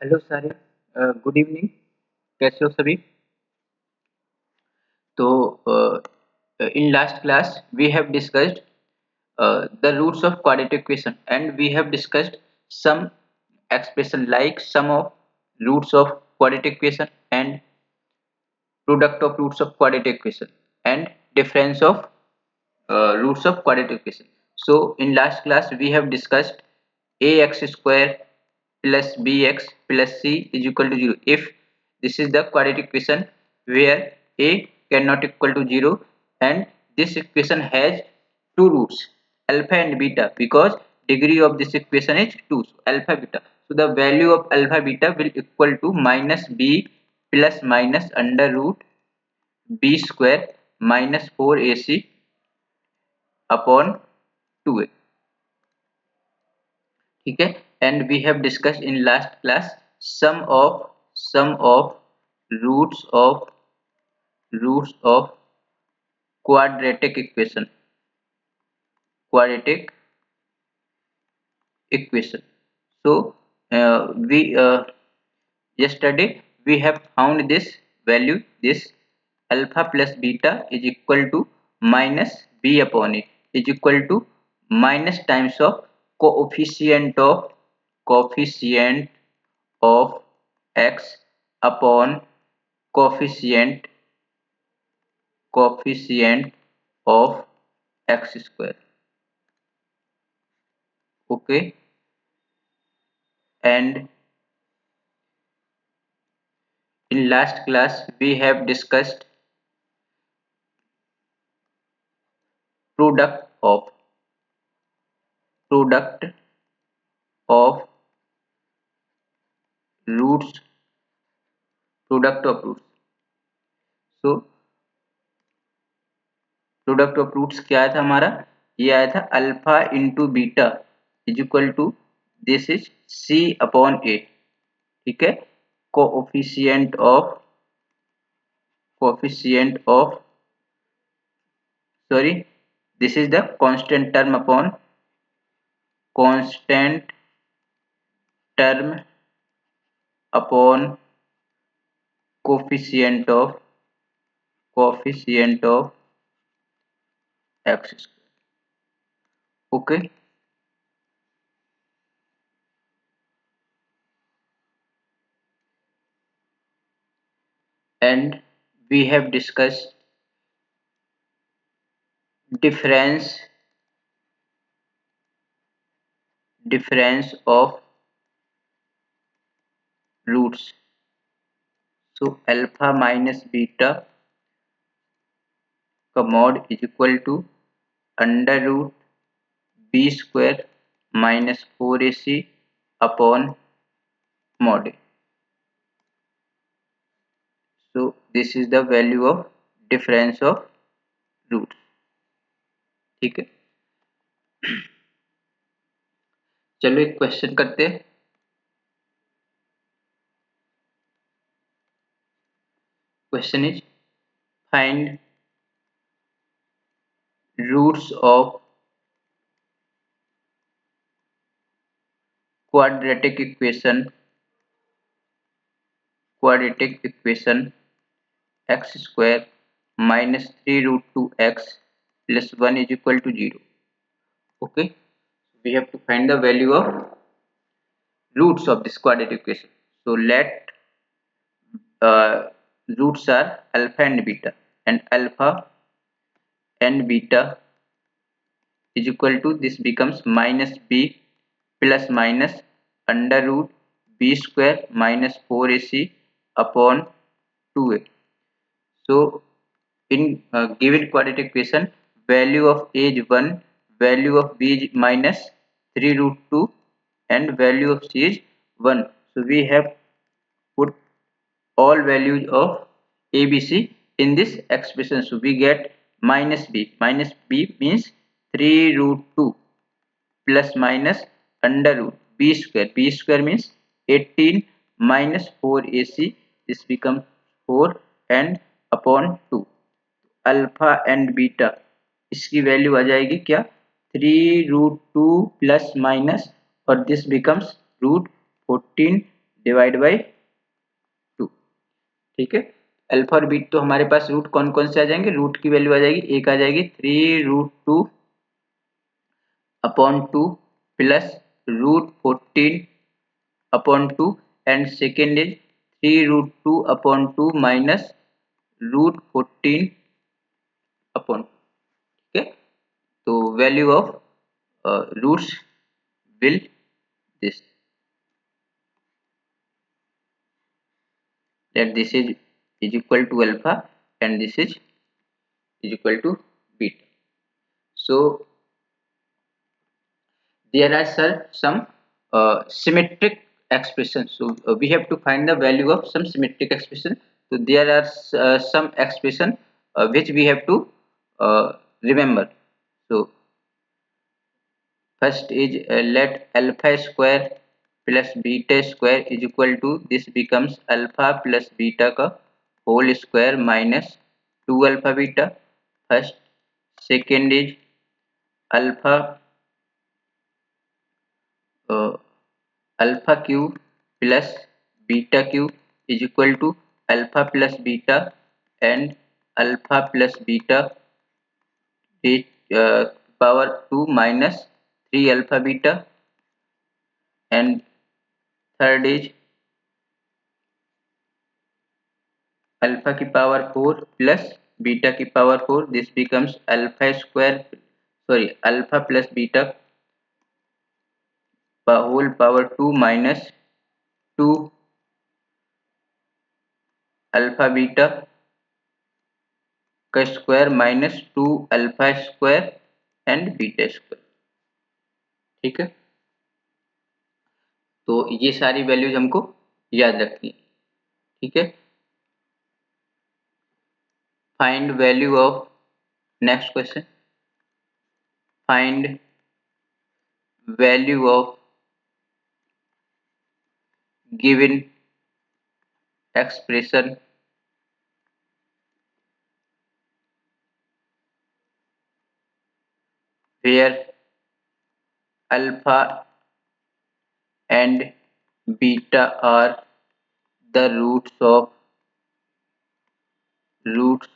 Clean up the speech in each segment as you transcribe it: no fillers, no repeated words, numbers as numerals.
Hello सारे। Good evening. कैसे हो सभी? तो in last class we have discussed the roots of quadratic equation, and we have discussed some expression like sum of roots of quadratic equation and product of roots of quadratic equation and difference of roots of quadratic equation. So in last class we have discussed ax square plus bx plus c is equal to 0 if this is the quadratic equation where a cannot equal to 0, and this equation has two roots alpha and beta because degree of this equation is 2, so alpha beta. So the value of alpha beta will equal to minus b plus minus under root b square minus 4ac upon 2a. ठीक है, and we have discussed in last class sum of roots of roots of quadratic equation. So we yesterday we have found this value, this alpha plus beta is equal to minus b upon a is equal to minus times of coefficient of x upon coefficient coefficient of x square. Okay, and in last class we have discussed product of product of roots product of roots. So product of roots क्या आया था हमारा? ये आया था alpha into beta is equal to this is C upon A. ठीक है, coefficient of sorry, this is the constant term upon constant term upon coefficient of x square. Okay, and we have discussed difference of roots. So alpha minus beta का mod is equal to under root b square minus 4ac upon mod a. So this is the value of difference of roots. ठीक है, चलो एक question करते हैं. Question is find roots of quadratic equation x square minus 3 root 2x plus 1 is equal to 0. Okay, we have to find the value of roots of this quadratic equation. So let roots are alpha and beta, and alpha and beta is equal to, this becomes minus b plus minus under root b square minus 4ac upon 2a. So in given quadratic equation, value of a is 1, value of b is minus 3 root 2, and value of c is 1. So we have put all values of ABC in this expression. So we get minus b. Minus b means 3 root 2 plus minus under root b square. B square means 18 minus 4ac. This becomes 4 and upon 2. Alpha and beta इसकी value आ जाएगी क्या? 3 root 2 plus minus, और this becomes root 14 divide by 2। ठीक है, alpha और beta तो हमारे पास रूट कौन कौन से आ जाएंगे, रूट की वैल्यू आ जाएगी, एक आ जाएगी 3√2 upon 2 plus √14 upon 2 and second is 3√2 upon 2 minus √14 upon. ठीक है, तो value of roots will this, that this is equal to alpha and this is equal to beta. So there are some symmetric expressions, so we have to find the value of some symmetric expression. So there are some expression which we have to remember. So first is let alpha square plus beta square is equal to, this becomes alpha plus beta का whole square minus 2 alpha beta first. Second is alpha alpha cube plus beta cube is equal to alpha plus beta and alpha plus beta is power 2 minus 3 alpha beta. And third is alpha की power 4 plus beta की power 4, this becomes alpha square, sorry, alpha plus beta whole power 2 minus 2 alpha beta का स्क्वायर minus 2 alpha square and beta square. ठीक है, तो ये सारी values हमको याद रखनी है। ठीक है, find value of, next question, find value of given expression where alpha and beta are the roots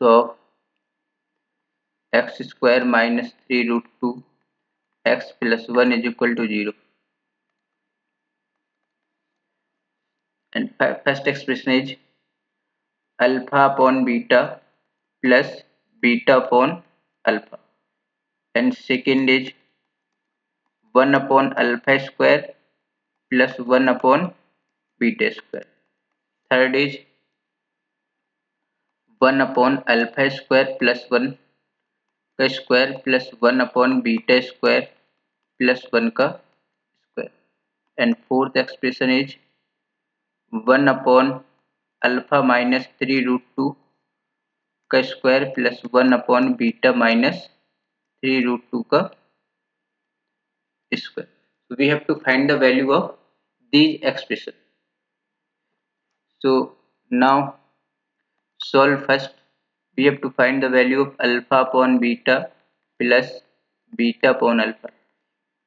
of x square minus 3√2 x plus 1 is equal to 0. And first expression is alpha upon beta plus beta upon alpha, and second is 1 upon alpha square plus 1 upon beta square. Third is 1 upon alpha square plus 1 का square plus 1 upon beta square plus 1 का square. And fourth expression is 1 upon alpha minus 3√2 का square plus 1 upon beta minus 3√2 का square. So we have to find the value of these expressions. So now solve first. We have to find the value of alpha upon beta plus beta upon alpha.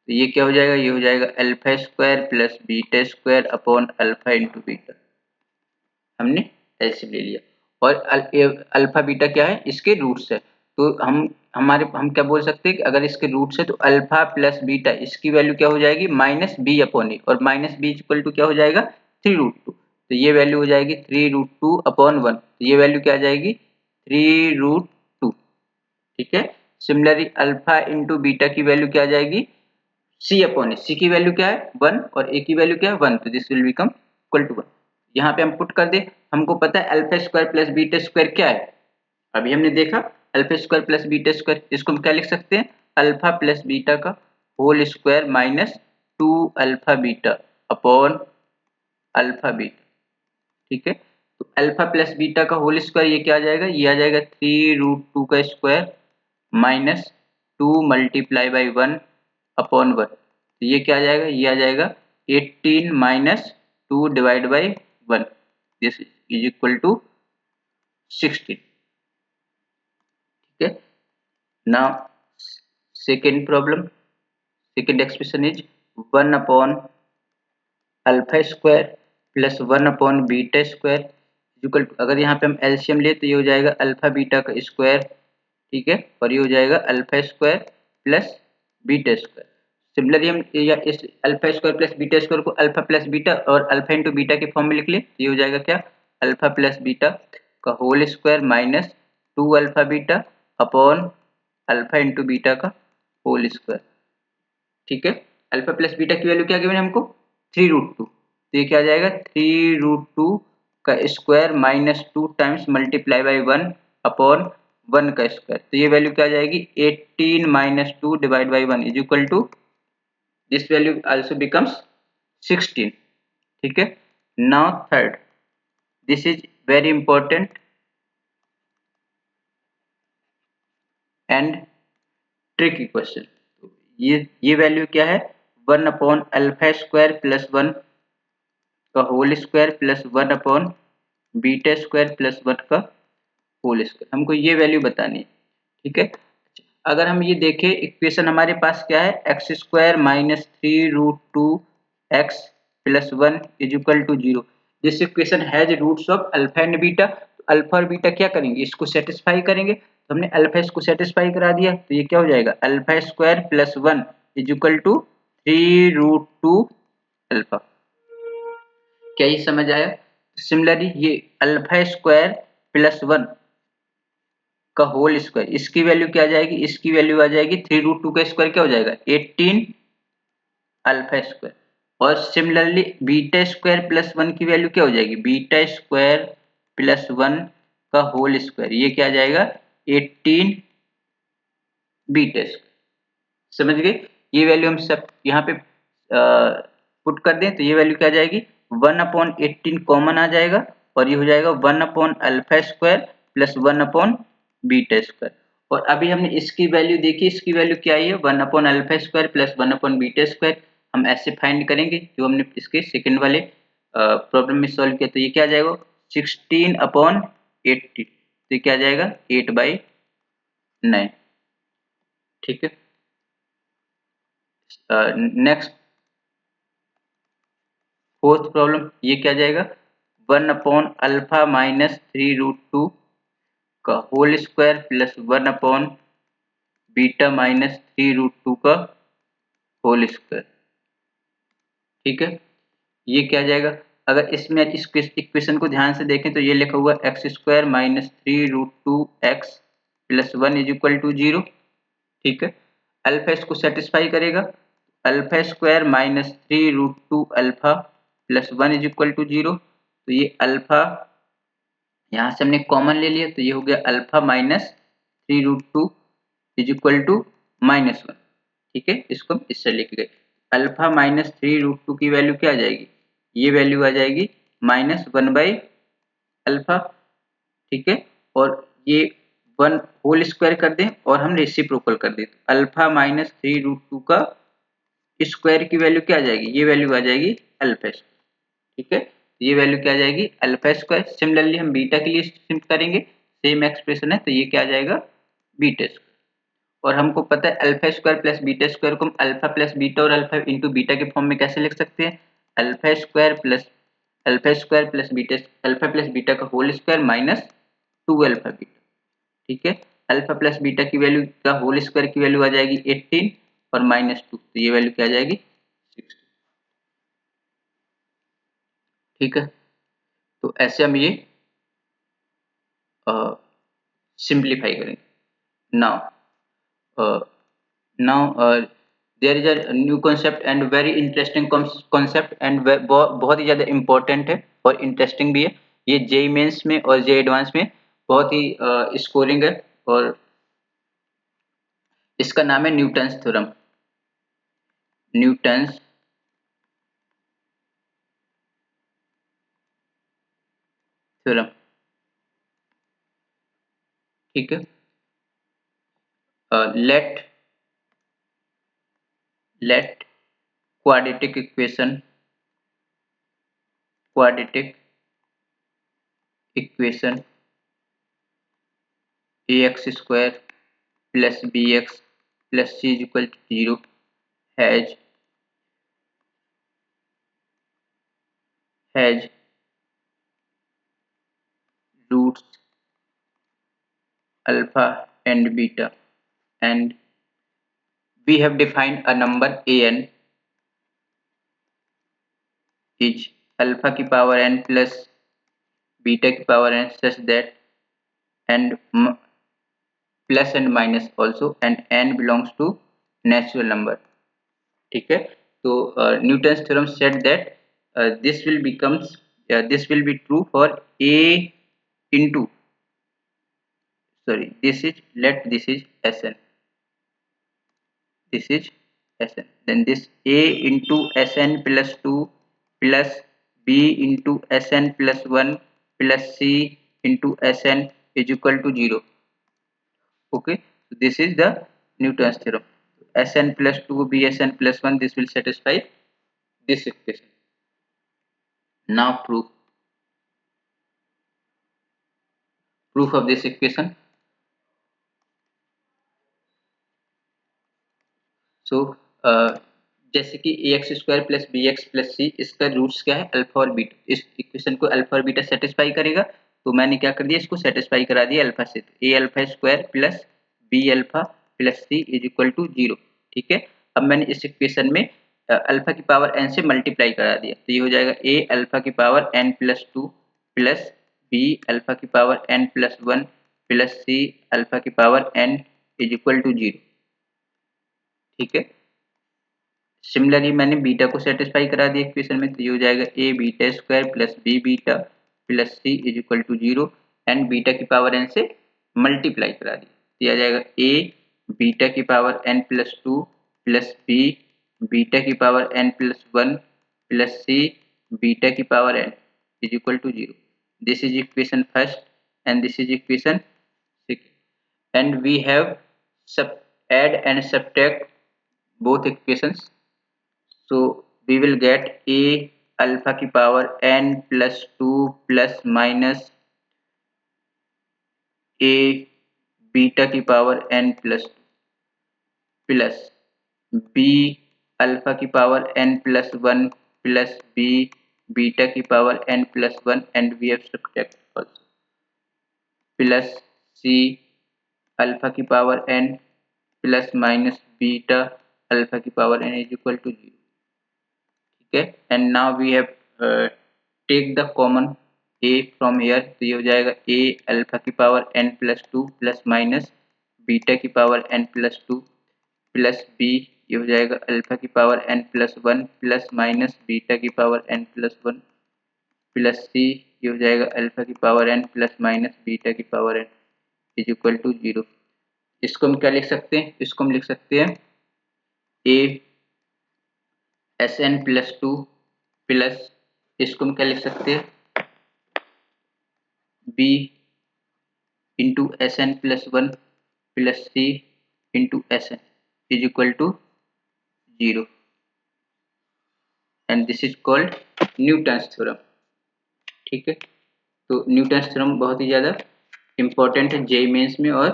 तो ये क्या हो जाएगा, ये हो जाएगा alpha square plus beta square upon alpha into beta, हमने LCM ले लिया। और अल्फा बीटा क्या है, इसके रूट्स है, तो हम क्या बोल सकते हैं कि अगर इसके रूट्स है तो अल्फा प्लस बीटा इसकी वैल्यू क्या हो जाएगी माइनस बी अपॉन ए, और माइनस बी इक्वल टू क्या हो जाएगा 3√2, तो ये वैल्यू हो जाएगी 3√2 अपॉन 1, तो ये वैल्यू क्या आ जाएगी 3√2। ठीक है, सिमिलरली अल्फा इंटू बीटा की वैल्यू क्या आ जाएगी सी अपॉन ए, सी की वैल्यू क्या है 1 और ए की वैल्यू क्या है 1, तो this will become equal to 1। यहाँ पे हम पुट कर दे, हमको पता है alpha square plus beta square क्या है, अभी हमने देखा alpha square plus beta square, इसको हम क्या लिख सकते हैं अल्फा प्लस बीटा का whole square minus 2 alpha beta upon alpha beta. ठीक है, तो अल्फा प्लस बीटा का होल स्क्वायर ये क्या आ जाएगा, ये आ जाएगा 3√2 का स्क्वायर माइनस 2 मल्टीप्लाई बाई 1 अपॉन 1, तो ये क्या आ जाएगा, ये आ जाएगा 18 minus 2 divide by 1, this is equal to 16। ठीक है, now second problem, second expression is 1 upon alpha square plus 1 upon beta square equal to, अगर यहाँ पे हम एलसीएम ले तो ये हो जाएगा अल्फा बीटा का स्क्वायर, ठीक है, और ये हो जाएगा alpha square plus beta square. Similarly हम या इस alpha square plus beta square को अल्फा प्लस बीटा और अल्फा इंटू बीटा के फॉर्म में लिख ले तो ये हो जाएगा क्या, अल्फा प्लस बीटा का whole square minus 2 alpha beta upon alpha into beta का होल स्क्वायर, ठीक है। अल्फा प्लस बीटा की वैल्यू क्या गिवन है हमको, 3√2, तो ये क्या आ जाएगा 3√2 का स्क्वायर minus 2 times multiply by 1 upon 1 का स्क्वायर, तो ये वैल्यू क्या आ जाएगी 18 minus 2 divide by 1 is equal to, this value also becomes 16, ठीक है। Now third, this is very important and tricky question. ये वैल्यू क्या है, 1 अपॉन अल्फा स्क्वायर प्लस 1 का whole square plus 1 upon beta square plus 1 का whole square, हमको ये value बतानी है, ठीक है। अगर हम ये देखें इक्वेशन हमारे पास क्या है, x square minus 3√2 x plus 1 is equal to 0। This equation has roots of alpha and beta, तो अल्फा और बीटा क्या करेंगे, इसको सेटिस्फाई करेंगे, तो हमने अल्फा इसको सेटिस्फाई करा दिया, तो ये क्या हो जाएगा alpha square plus 1 is equal to 3√2 alpha. क्या ये समझ आया? सिमिलरली ये अल्फा स्क्वायर प्लस 1 का होल स्क्वायर, इसकी वैल्यू क्या आ जाएगी, इसकी वैल्यू आ जाएगी 3√2 का स्क्वायर क्या हो जाएगा 18 अल्फा स्क्वायर, और सिमिलरली बीटा स्क्वायर प्लस 1 की वैल्यू क्या हो जाएगी, बीटा स्क्वायर प्लस 1 का होल स्क्वायर, ये क्या आ जाएगा 18 बीटा स्क्वायर। समझ गए? ये वैल्यू हम सब यहाँ पे पुट कर दें तो ये वैल्यू क्या आ जाएगी 1/18 कॉमन आ जाएगा, और ये हो जाएगा 1 alpha square plus 1 beta square. और अभी हमने इसकी वैल्यू देखी, इसकी वैल्यू क्या आई है 1 alpha square plus 1 beta square, हम ऐसे फाइंड करेंगे जो हमने इसके सेकेंड वाले प्रॉब्लम में सॉल्व किया, तो ये क्या आ जाएगा 16/80, तो ये क्या आ जाएगा 8/9, ठीक है। नेक्स्ट फोर्थ प्रॉब्लम, ये क्या जाएगा 1/अल्फा माइनस 3√2 का whole square plus 1 beta minus 3√2 का होल स्क्वायर, ठीक है। ये क्या जाएगा, अगर इसमें इस इक्वेशन को ध्यान से देखें तो ये लिखा हुआ x square minus 3√2 x plus 1 is equal to 0, ठीक है। अल्फा इसको सेटिस्फाई करेगा, alpha square minus 3√2 alpha plus 1 is equal to 0, तो ये अल्फा यहाँ से हमने कॉमन ले लिया, तो ये हो गया alpha minus 3√2 is equal to -1, ठीक है। इसको हम इससे लिख गए, अल्फा माइनस 3√2 की वैल्यू क्या आ जाएगी, ये वैल्यू आ जाएगी -1/अल्फा, ठीक है। और ये 1 होल स्क्वायर कर दें और हम रेसिप्रोकल कर दें, अल्फा माइनस 3√2 का स्क्वायर की वैल्यू क्या आ जाएगी, ये वैल्यू आ जाएगी अल्फा स्क्वायर, ठीक है। ये वैल्यू क्या आ जाएगी अल्फा स्क्वायर। सिमिलरली हम बीटा के लिए शिफ्ट करेंगे, सेम एक्सप्रेशन है, तो ये क्या आ जाएगा बीटा स्क्वायर। और हमको पता है alpha square plus beta square को हम अल्फा प्लस बीटा और अल्फा इंटू बीटा के फॉर्म में कैसे लिख सकते हैं, alpha square plus beta alpha plus beta का whole square minus 2 alpha beta, ठीक है। अल्फा प्लस बीटा की वैल्यू का होल स्क्वायर की वैल्यू आ जाएगी 18 और -2, तो ये वैल्यू क्या आ जाएगी 60, ठीक है। तो ऐसे हम ये सिंप्लीफाई करेंगे। Now there is a new concept and very interesting concept and बहुत ही ज़्यादा इम्पोर्टेंट है और इंटरेस्टिंग भी है। ये जेईई मेंस में और जेईई एडवांस में बहुत ही स्कोरिंग है, और इसका नाम है न्यूटन्स थ्योरम। न्यूटन्स थ्योरम, ठीक है। Let quadratic equation ax square plus bx plus c is equal to 0 has has roots alpha and beta, and we have defined a number an is alpha की power n plus beta की power n such that and plus and minus also, and n belongs to natural number. ठीक है, तो Newton's theorem said that this will be true for a into, sorry, this is Sn, this is Sn, then this a into Sn plus 2 plus b into Sn plus 1 plus c into Sn is equal to 0. Okay, so this is the Newton's theorem. Sn plus 2 bSn plus 1, this will satisfy this equation. Now proof of this equation. So जैसे कि A x square plus B x plus C, इसका roots क्या है, alpha और beta, इस equation को alpha और beta satisfy करेगा, तो मैंने क्या कर दिया, इसको सेटिस्फाई करा दिया अल्फा से, तो A alpha square plus B alpha plus C is equal to 0. ठीक है, अब मैंने इस इक्वेशन में अल्फा की पावर एन से मल्टीप्लाई करा दिया, तो ये हो जाएगा ए अल्फा की पावर एन प्लस 2 प्लस बी अल्फा की पावर एन प्लस 1 प्लस सी अल्फा की power N is equal to 0. ठीक है, सिमिलरली मैंने बीटा को सेटिस्फाई करा दिया इक्वेशन में, तो ये हो जाएगा A beta square plus B beta plus C is equal to 0, and beta की पावर एन से मल्टीप्लाई करा दिया, तो यह जाएगा ए बीटा की पावर एन प्लस 2 प्लस बी बीटा की पावर एन प्लस 1 प्लस सी बीटा की power N is equal to 0. This is equation first and this is equation second, and we have add and subtract both equations. So we will get a alpha की power n plus 2 plus minus a beta की power n plus 2 plus b alpha की power n plus 1 plus b beta की power n plus 1, and we have subtract also, plus c alpha की power n plus minus beta alpha की power n is equal to 0. Okay, and now we have take the common a from here, तो ये हो जाएगा a alpha की power n plus 2 plus minus beta की power n plus 2 plus b, ये हो जाएगा अल्फा की power n plus 1 plus minus beta की power n plus 1 plus c, ये हो जाएगा अल्फा की power n plus minus beta की power n is equal to 0. इसको हम क्या लिख सकते हैं, इसको हम लिख सकते हैं a Sn प्लस 2 प्लस, इसको हम क्या लिख सकते हैं, b into Sn plus 1 plus c into Sn is equal to 0, and this is called Newton's theorem. ठीक है, तो न्यूटन्स थ्योरम बहुत ही ज़्यादा इम्पोर्टेंट है जेईई मेंस में और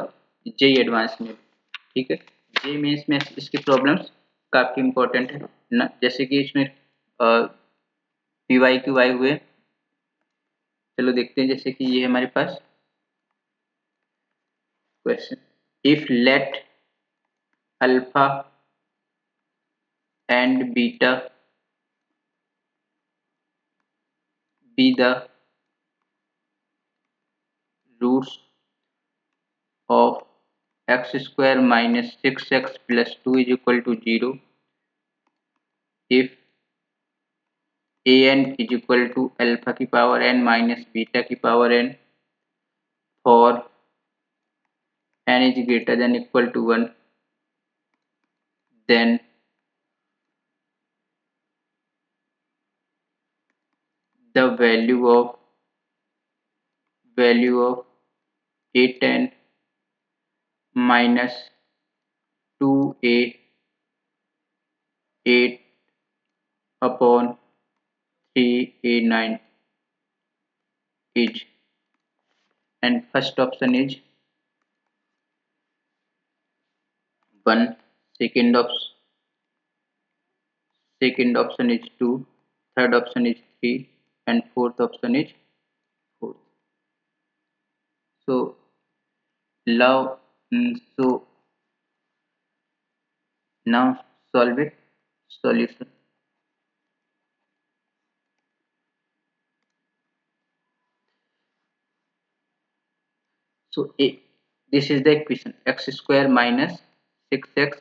जेईई एडवांस में. ठीक है, जेईई मेंस में इसकी प्रॉब्लम्स काफ़ी इम्पोर्टेंट है ना, जैसे कि इसमें पी वाई क्यू वाई हुए. चलो देखते हैं, जैसे कि ये हमारे पास question, if let alpha and beta be the roots of x square minus 6x plus 2 is equal to 0, if an is equal to alpha की पावर n minus beta की power n for n is greater than equal to 1, then the value of a10 minus 2a 8 upon 3a9 is, and first option is 1, second option is 2, third option is 3, and fourth option is fourth. So now so now solve it. Solution. So this is the equation: x square minus 6x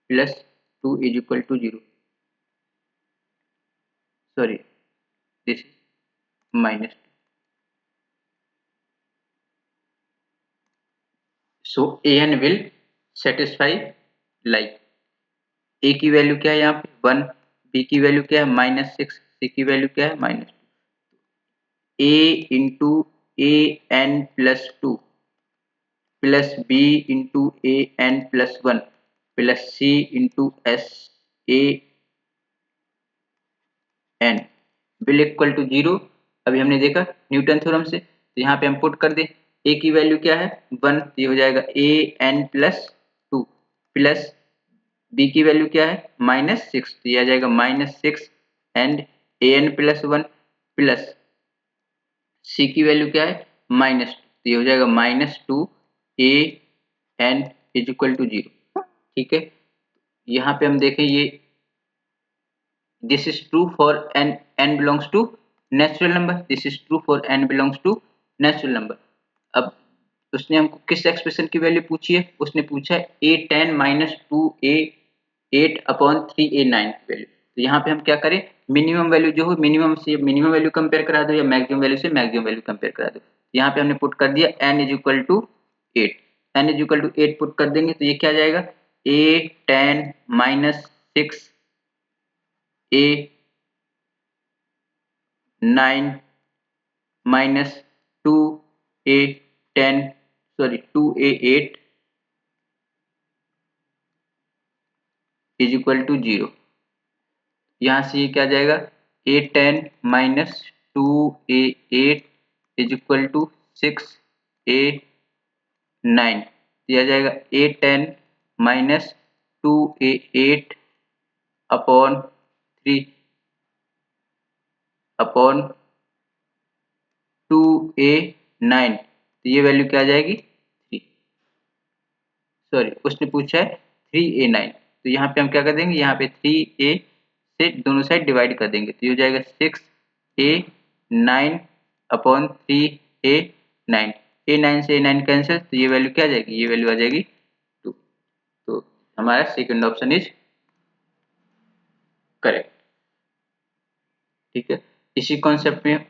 plus 2 is equal to 0. Sorry, this is minus 2. So an will satisfy like a की value क्या है यहाँ पे 1, b की value क्या है -6, c की value क्या है -2. a into a n plus 2 plus b into a n plus 1 plus c into s a n will equal to 0. अभी हमने देखा न्यूटन थ्योरम से, तो यहाँ पे हम पुट कर दें. a की वैल्यू क्या है 1, तो ये हो जाएगा a n plus 2 plus b की वैल्यू क्या है -6, तो ये आ जाएगा -6 and a n plus 1 plus c की वैल्यू क्या है -2, तो ये हो जाएगा -2 a n is equal to 0. ठीक है, यहाँ पे हम देखें ये this is true for n belongs to natural number. This is true for n belongs to natural number. अब उसने हमको किस एक्सप्रेशन की वैल्यू पूछी है, उसने पूछा है a10 minus 2a8 upon 3a9 की वैल्यू. तो यहाँ पे हम क्या करें, मिनिमम वैल्यू जो हो मिनिमम से मिनिमम वैल्यू कंपेयर करा दो या मैक्सिमम वैल्यू से मैक्सिमम वैल्यू कंपेयर करा दो. यहाँ पे हमने पुट कर दिया n is equal to 8. n is equal to 8 put कर देंगे तो ये क्या जाएगा a10 minus 6 a9 minus 2a10 sorry 2a8 is equal to 0. यहाँ से ये क्या जाएगा a10 minus 2a8 is equal to 6a9. यह जाएगा a10 minus 2a8 upon 3 upon 2a9, तो ये वैल्यू क्या आ जाएगी 3. सॉरी उसने पूछा है 3a9, तो यहाँ पे हम क्या कर देंगे, यहाँ पे 3a से दोनों साइड डिवाइड कर देंगे, तो ये हो जाएगा 6a9 अपॉन 3a9. a9 से a9 कैंसिल, तो ये वैल्यू क्या आ जाएगी, ये वैल्यू आ जाएगी 2. तो हमारा सेकंड ऑप्शन इज करेक्ट. ठीक है, इसी कॉन्सेप्ट में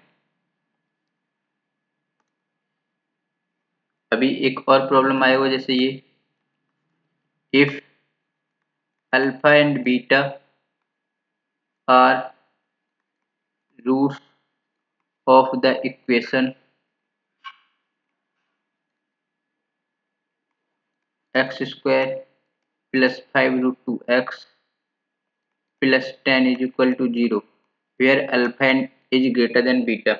अभी एक और प्रॉब्लम आया हुआ, जैसे ये if alpha and beta are roots of the equation x square plus 5√2x plus 10 is equal to 0 where alpha is greater than beta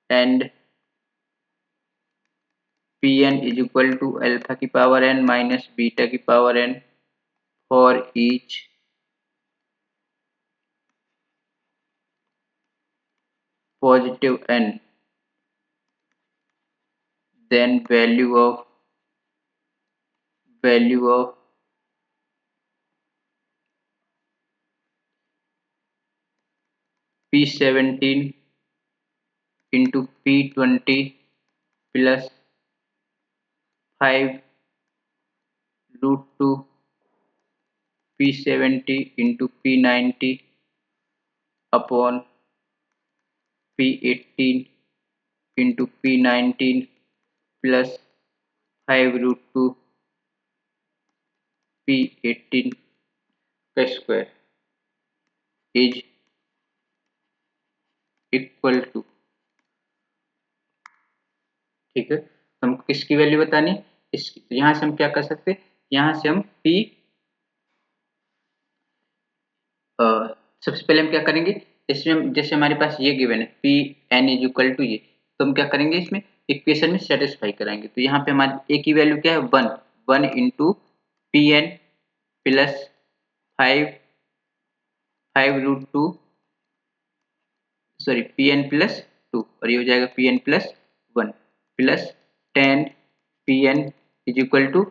and Pn is equal to alpha की power n minus beta की power n for each positive n, then value of P17 into P20 plus 5√2 P70 into P90 upon P18 into P19 plus 5√2 P18 का square is equal to. ठीक है, तो हमको किसकी value बतानी, इसकी. तो यहाँ से हम क्या कर सकते हैं, यहाँ से हम P सबसे पहले हम क्या करेंगे, इसमें जैसे हमारे पास ये गिवन है p N is equal to ये, तो हम क्या करेंगे इसमें इक्वेशन में सेटिस्फाई कराएंगे. तो यहाँ पे हमारी ए की वैल्यू क्या है 1 into p N plus 5√2 sorry P N plus 2 और ये हो जाएगा p N plus 1 plus 10 P N is equal to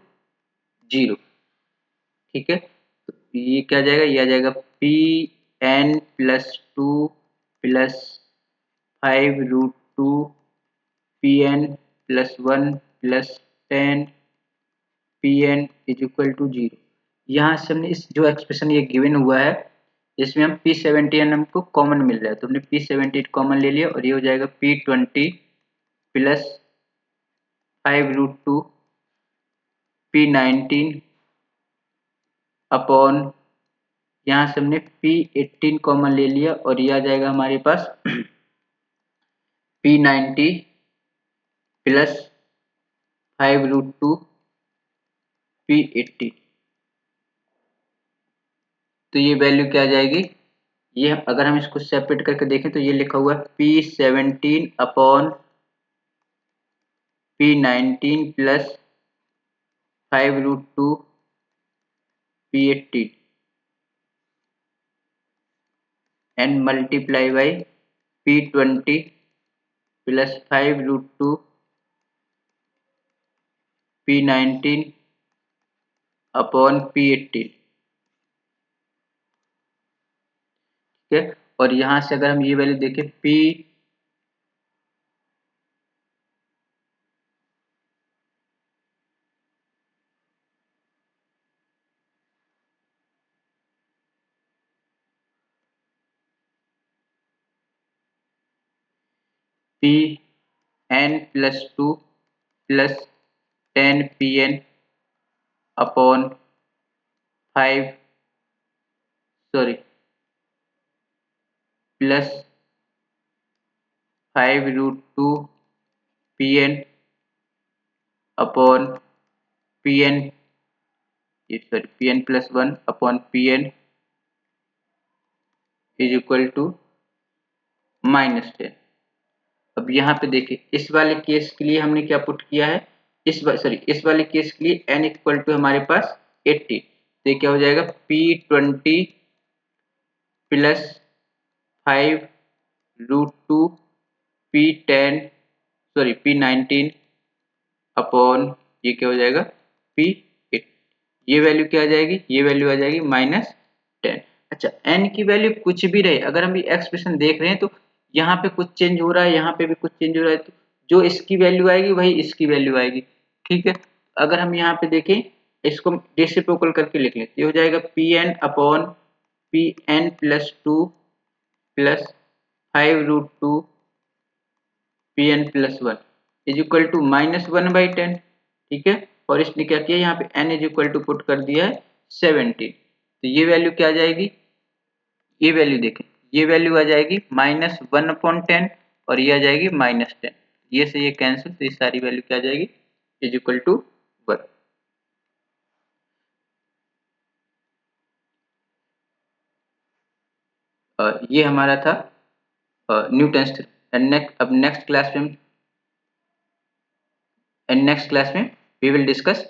0। ठीक है, तो ये क्या आ जाएगा, ये आ जाएगा p N plus 2 plus 5√2 P N plus 1 plus 10 P N is equal to 0। यहाँ से हमने इस जो एक्सप्रेशन ये गिवन हुआ है जिसमें हम P17 हमको कॉमन मिल रहा है, तो हमने P17 कॉमन ले लिया और ये हो जाएगा P20 प्लस 5√2 P19 अपॉन, यहाँ से हमने P18 कॉमन ले लिया और ये आ जाएगा हमारे पास P90 प्लस 5√2 P80। तो ये वैल्यू क्या आ जाएगी, ये अगर हम इसको सेपरेट करके देखें तो ये लिखा हुआ है P17 upon P19 plus 5√2 P80 and multiply by P20 plus 5√2 P19 upon P80। ठीक है, और यहाँ से अगर हम ये वैल्यू देखें P N plus 2 plus 10 P N upon 5 sorry plus 5√2 P N upon P N, ये sorry P N plus 1 upon P N is equal to -10। अब यहाँ पे देखिए इस वाले केस के लिए हमने क्या पुट किया है, इस वाले केस के लिए n इक्वल टू हमारे पास 80, तो ये क्या हो जाएगा P20 plus 5√2 P10 sorry P19 upon ये क्या हो जाएगा P8। ये वैल्यू क्या आ जाएगी, ये वैल्यू आ जाएगी -10। अच्छा, n की वैल्यू कुछ भी रहे, अगर हम ये एक्सप्रेशन देख रहे हैं तो यहाँ पे कुछ चेंज हो रहा है, यहाँ पे भी कुछ चेंज हो रहा है, तो जो इसकी वैल्यू आएगी वही इसकी वैल्यू आएगी। ठीक है, अगर हम यहाँ पे देखें इसको रेसिप्रोकल करके लिख लें, ये हो जाएगा p N upon P N plus 2 plus 5√2 P N plus 1 is equal to -1/10। ठीक है, और इसने क्या किया, यहाँ पे n is equal to put कर दिया है 17। तो ये वैल्यू क्या आ जाएगी, ये वैल्यू देखें, ये वैल्यू आ जाएगी -1/10 और ये आ जाएगी -10। ये से ये कैंसिल, तो ये सारी वैल्यू क्या आ जाएगी इज इक्वल टू 1। ये हमारा था न्यूटन्स थ्योरम। अब नेक्स्ट क्लास में वी विल डिस्कस